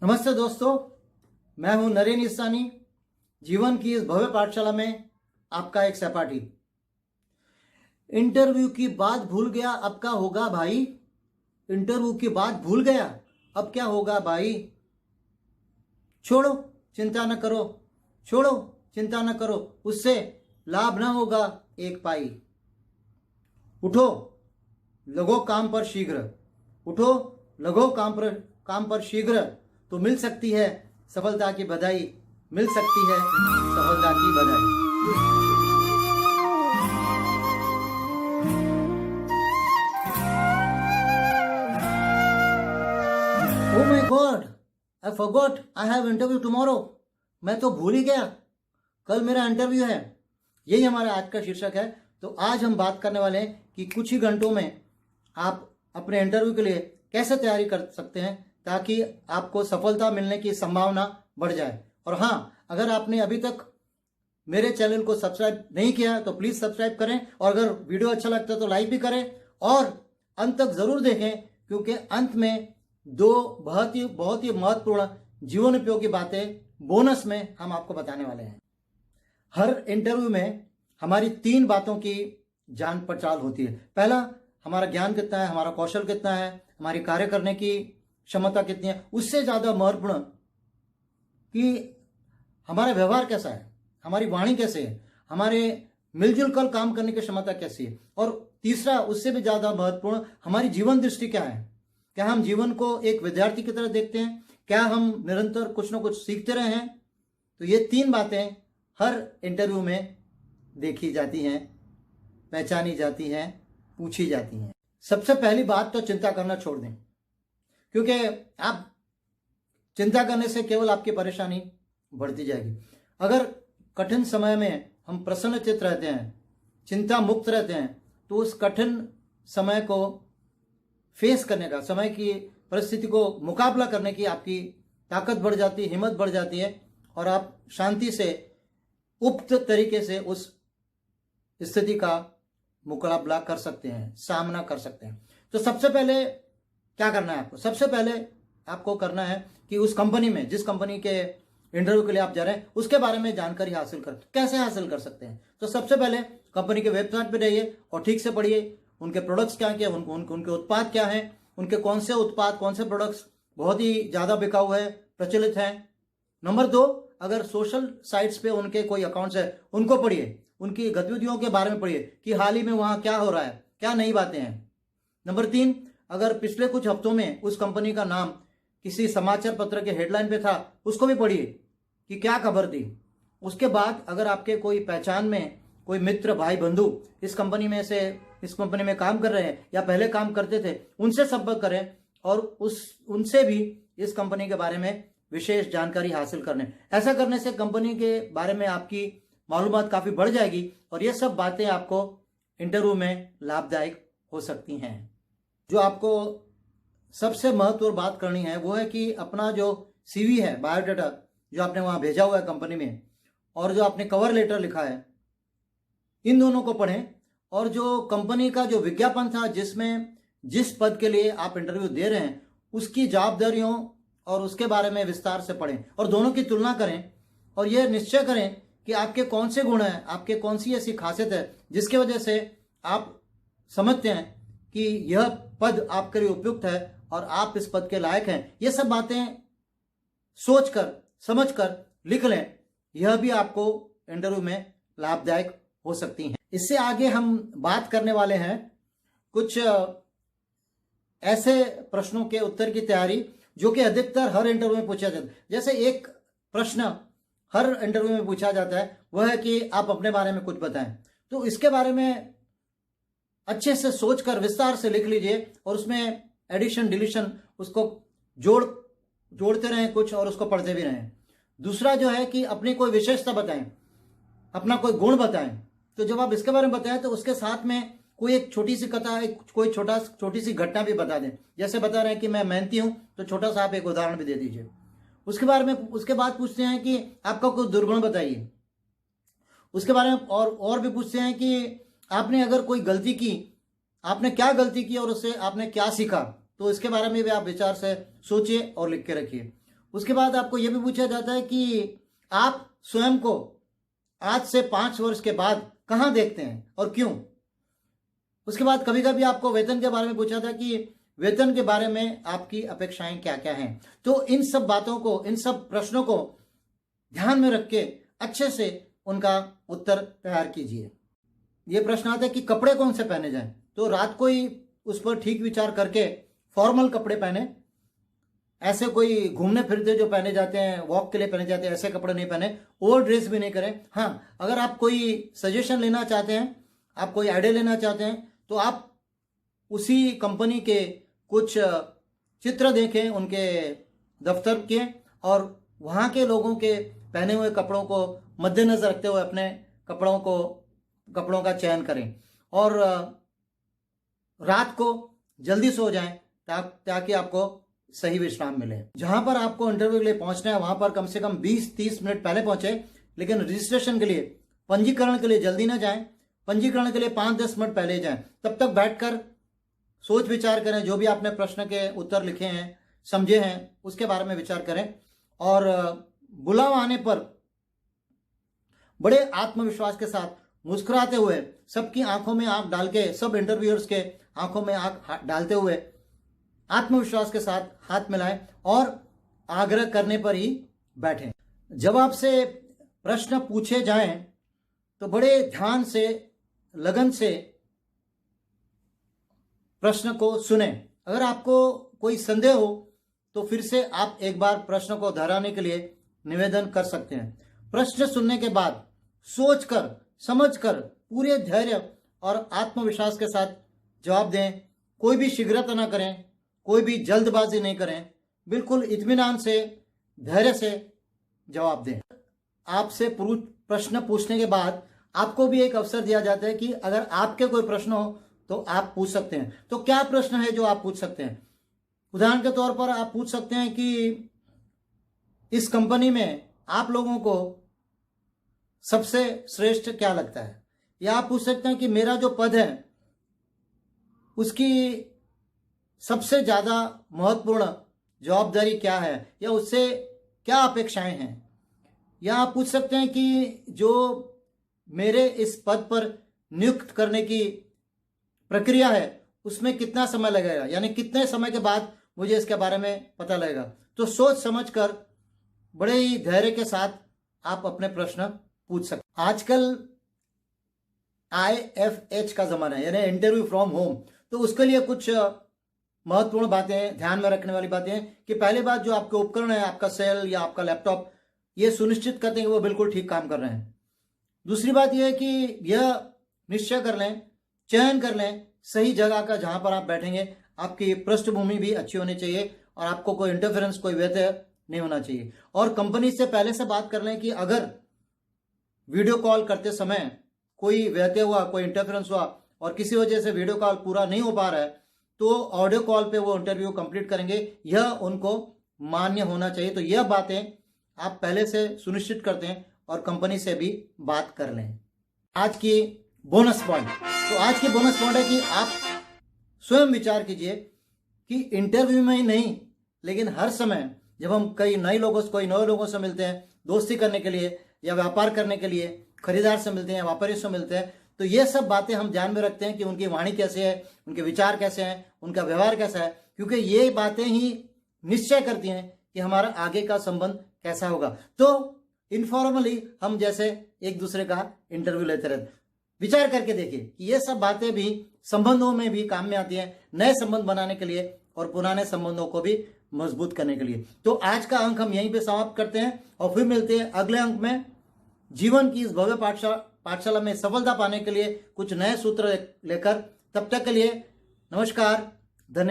नमस्ते दोस्तों, मैं हूं नरेन ईसानी। जीवन की इस भव्य पाठशाला में आपका एक सहपाठी। इंटरव्यू की बात भूल गया, अब क्या होगा भाई। इंटरव्यू की बात भूल गया, अब क्या होगा भाई। छोड़ो, चिंता न करो, छोड़ो, चिंता न करो, उससे लाभ न होगा एक पाई। उठो, लगो काम पर शीघ्र, उठो, लगो काम पर शीघ्र, तो मिल सकती है सफलता की बधाई, मिल सकती है सफलता की बधाई। Oh my God, I forgot I have interview tomorrow. मैं तो भूल ही गया, कल मेरा इंटरव्यू है। यही हमारा आज का शीर्षक है। तो आज हम बात करने वाले हैं कि कुछ ही घंटों में आप अपने इंटरव्यू के लिए कैसे तैयारी कर सकते हैं ताकि आपको सफलता मिलने की संभावना बढ़ जाए। और हाँ, अगर आपने अभी तक मेरे चैनल को सब्सक्राइब नहीं किया तो प्लीज़ सब्सक्राइब करें, और अगर वीडियो अच्छा लगता है तो लाइक भी करें और अंत तक ज़रूर देखें, क्योंकि अंत में दो बहुत ही महत्वपूर्ण जीवन उपयोगी बातें बोनस में हम आपको बताने वाले हैं। हर इंटरव्यू में हमारी 3 बातों की जान पड़ताल होती है। पहला, हमारा ज्ञान कितना है, हमारा कौशल कितना है, हमारी कार्य करने की क्षमता कितनी है। उससे ज़्यादा महत्वपूर्ण कि हमारा व्यवहार कैसा है, हमारी वाणी कैसे है, हमारे मिलजुल कर काम करने की क्षमता कैसी है। और तीसरा, उससे भी ज़्यादा महत्वपूर्ण, हमारी जीवन दृष्टि क्या है। क्या हम जीवन को एक विद्यार्थी की तरह देखते हैं, क्या हम निरंतर कुछ ना कुछ सीखते रहे हैं। तो ये 3 बातें हर इंटरव्यू में देखी जाती हैं, पहचानी जाती हैं, पूछी जाती हैं। सबसे पहली बात तो चिंता करना छोड़ दें, क्योंकि आप चिंता करने से केवल आपकी परेशानी बढ़ती जाएगी। अगर कठिन समय में हम प्रसन्नचित्त रहते हैं, चिंता मुक्त रहते हैं, तो उस कठिन समय को फेस करने का, समय की परिस्थिति को मुकाबला करने की आपकी ताकत बढ़ जाती है, हिम्मत बढ़ जाती है, और आप शांति से उक्त तरीके से उस स्थिति का मुकाबला कर सकते हैं, सामना कर सकते हैं। तो सबसे पहले क्या करना है आपको? सबसे पहले आपको करना है कि उस कंपनी में, जिस कंपनी के इंटरव्यू के लिए आप जा रहे हैं, उसके बारे में जानकारी हासिल कर। कैसे हासिल कर सकते हैं? तो सबसे पहले कंपनी के वेबसाइट पर जाइए और ठीक से पढ़िए उनके प्रोडक्ट्स क्या क्या, उनके उत्पाद क्या हैं, उनके कौन से उत्पाद, कौन से प्रोडक्ट्स बहुत ही ज़्यादा बिकाऊ है, प्रचलित हैं। नंबर 2, अगर सोशल साइट्स पे उनके कोई अकाउंट्स है, उनको पढ़िए, उनकी गतिविधियों के बारे में पढ़िए कि हाल ही में वहाँ क्या हो रहा है, क्या नई बातें हैं। नंबर 3, अगर पिछले कुछ हफ्तों में उस कंपनी का नाम किसी समाचार पत्र के हेडलाइन पे था, उसको भी पढ़िए कि क्या खबर थी। उसके बाद अगर आपके कोई पहचान में कोई मित्र, भाई, बंधु इस कंपनी में काम कर रहे हैं या पहले काम करते थे, उनसे संपर्क करें और उनसे भी इस कंपनी के बारे में विशेष जानकारी हासिल करने। ऐसा करने से कंपनी के बारे में आपकी मालूमात काफ़ी बढ़ जाएगी और ये सब बातें आपको इंटरव्यू में लाभदायक हो सकती हैं। जो आपको सबसे महत्वपूर्ण बात करनी है वो है कि अपना जो CV है, बायोडाटा जो आपने वहाँ भेजा हुआ है कंपनी में, और जो आपने कवर लेटर लिखा है, इन दोनों को पढ़ें। और जो कंपनी का जो विज्ञापन था, जिसमें जिस पद के लिए आप इंटरव्यू दे रहे हैं, उसकी जवाबदारियों और उसके बारे में विस्तार से पढ़ें और दोनों की तुलना करें और यह निश्चय करें कि आपके कौन से गुण हैं, आपके कौन सी ऐसी खासियत है जिसकी वजह से आप समझते हैं कि यह पद आपके लिए उपयुक्त है और आप इस पद के लायक हैं। ये सब बातें सोचकर समझकर लिख लें, यह भी आपको इंटरव्यू में लाभदायक हो सकती हैं। इससे आगे हम बात करने वाले हैं कुछ ऐसे प्रश्नों के उत्तर की तैयारी जो कि अधिकतर हर इंटरव्यू में पूछा जाता है। जैसे एक प्रश्न हर इंटरव्यू में पूछा जाता है, वह है कि आप अपने बारे में कुछ बताएं। तो इसके बारे में अच्छे से सोचकर विस्तार से लिख लीजिए और उसमें एडिशन, डिलीशन, उसको जोड़ते रहें कुछ और उसको पढ़ते भी रहें। दूसरा जो है कि अपनी कोई विशेषता बताएं, अपना कोई गुण बताएं। तो जब आप इसके बारे में बताएं तो उसके साथ में कोई एक छोटी सी कथा, कोई छोटी सी घटना भी बता दें। जैसे बता रहे हैं कि मैं मेहनती हूं, तो छोटा सा आप एक उदाहरण भी दे दीजिए। उसके बाद पूछते हैं कि आपका कोई दुर्गुण बताइए। उसके बारे में और भी पूछते हैं कि आपने अगर कोई गलती की, आपने क्या गलती की और उससे आपने क्या सीखा। तो इसके बारे में भी आप विचार से सोचिए और लिख के रखिए। उसके बाद आपको यह भी पूछा जाता है कि आप स्वयं को आज से 5 वर्ष के बाद कहाँ देखते हैं और क्यों। उसके बाद कभी कभी आपको वेतन के बारे में पूछा था कि वेतन के बारे में आपकी अपेक्षाएं क्या क्या हैं। तो इन सब बातों को, इन सब प्रश्नों को ध्यान में रख के अच्छे से उनका उत्तर तैयार कीजिए। ये प्रश्न आता है कि कपड़े कौन से पहने जाएं, तो रात को ही उस पर ठीक विचार करके फॉर्मल कपड़े पहने। ऐसे कोई घूमने फिरते जो पहने जाते हैं, वॉक के लिए पहने जाते हैं, ऐसे कपड़े नहीं पहने। ओवर ड्रेस भी नहीं करें। हाँ, अगर आप कोई सजेशन लेना चाहते हैं, आप कोई आइडिया लेना चाहते हैं, तो आप उसी कंपनी के कुछ चित्र देखें उनके दफ्तर के, और वहाँ के लोगों के पहने हुए कपड़ों को मद्देनजर रखते हुए अपने कपड़ों का चयन करें। और रात को जल्दी सो जाएं ताकि आपको सही विश्राम मिले। जहां पर आपको इंटरव्यू के लिए पहुंचना है वहां पर कम से कम 20-30 मिनट पहले पहुंचे, लेकिन रजिस्ट्रेशन के लिए, पंजीकरण के लिए जल्दी ना जाएं। पंजीकरण के लिए 5-10 मिनट पहले जाएं। तब तक बैठकर सोच विचार करें, जो भी आपने प्रश्न के उत्तर लिखे हैं, समझे हैं, उसके बारे में विचार करें। और बुलावा आने पर बड़े आत्मविश्वास के साथ मुस्कुराते हुए, सबकी आंखों में आंख डाल के, सब इंटरव्यूअर्स के आंखों में आंख डालते हुए आत्मविश्वास के साथ हाथ मिलाएं और आग्रह करने पर ही बैठें। जब आपसे प्रश्न पूछे जाएं तो बड़े ध्यान से, लगन से प्रश्न को सुने। अगर आपको कोई संदेह हो तो फिर से आप एक बार प्रश्न को दोहराने के लिए निवेदन कर सकते हैं। प्रश्न सुनने के बाद सोचकर, समझकर, पूरे धैर्य और आत्मविश्वास के साथ जवाब दें। कोई भी शीघ्रता ना करें, कोई भी जल्दबाजी नहीं करें, बिल्कुल इत्मीनान से, धैर्य से जवाब दें। आपसे प्रश्न पूछने के बाद आपको भी एक अवसर दिया जाता है कि अगर आपके कोई प्रश्न हो तो आप पूछ सकते हैं। तो क्या प्रश्न है जो आप पूछ सकते हैं? उदाहरण के तौर पर आप पूछ सकते हैं कि इस कंपनी में आप लोगों को सबसे श्रेष्ठ क्या लगता है, या आप पूछ सकते हैं कि मेरा जो पद है उसकी सबसे ज्यादा महत्वपूर्ण जवाबदारी क्या है, या उससे क्या अपेक्षाएं हैं। या आप पूछ सकते हैं कि जो मेरे इस पद पर नियुक्त करने की प्रक्रिया है उसमें कितना समय लगेगा, यानी कितने समय के बाद मुझे इसके बारे में पता लगेगा। तो सोच समझकर बड़े ही धैर्य के साथ आप अपने प्रश्न पूछ सकते। आजकल IFH का जमाना है, यानी इंटरव्यू फ्रॉम होम। तो उसके लिए कुछ महत्वपूर्ण बातें, ध्यान में रखने वाली बातें हैं कि पहली बात, जो आपके उपकरण है, आपका सेल या आपका लैपटॉप, ये सुनिश्चित करते हैं कि वो बिल्कुल ठीक काम कर रहे हैं। दूसरी बात यह है कि यह निश्चय कर लें, चयन कर लें सही जगह का जहां पर आप बैठेंगे। आपकी पृष्ठभूमि भी अच्छी होनी चाहिए और आपको कोई इंटरफेरेंस, कोई व्यत्यय नहीं होना चाहिए। और कंपनी से पहले से बात कर लें कि अगर वीडियो कॉल करते समय कोई व्यत्यय हुआ, कोई इंटरफेरेंस हुआ और किसी वजह से वीडियो कॉल पूरा नहीं हो पा रहा है, तो ऑडियो कॉल पे वो इंटरव्यू कंप्लीट करेंगे, यह उनको मान्य होना चाहिए। तो यह बातें आप पहले से सुनिश्चित करते हैं और कंपनी से भी बात कर लें। आज की बोनस पॉइंट, तो आज की बोनस पॉइंट है कि आप स्वयं विचार कीजिए कि इंटरव्यू में ही नहीं, लेकिन हर समय जब हम कई नए लोगों से मिलते हैं, दोस्ती करने के लिए या व्यापार करने के लिए, खरीदार से मिलते हैं, व्यापारी से मिलते हैं, तो ये सब बातें हम ध्यान में रखते हैं कि उनकी वाणी कैसे है, उनके विचार कैसे हैं, उनका व्यवहार कैसा है, क्योंकि ये बातें ही निश्चय करती हैं कि हमारा आगे का संबंध कैसा होगा। तो इनफॉर्मली हम जैसे एक दूसरे का इंटरव्यू लेते रहते। विचार करके देखिए कि ये सब बातें भी संबंधों में भी काम में आती हैं, नए संबंध बनाने के लिए और पुराने संबंधों को भी मजबूत करने के लिए। तो आज का अंक हम यहीं पे समाप्त करते हैं और फिर मिलते हैं अगले अंक में। जीवन की इस भव्य पाठशाला में सफलता पाने के लिए कुछ नए सूत्र लेकर। तब तक के लिए नमस्कार, धन्यवाद।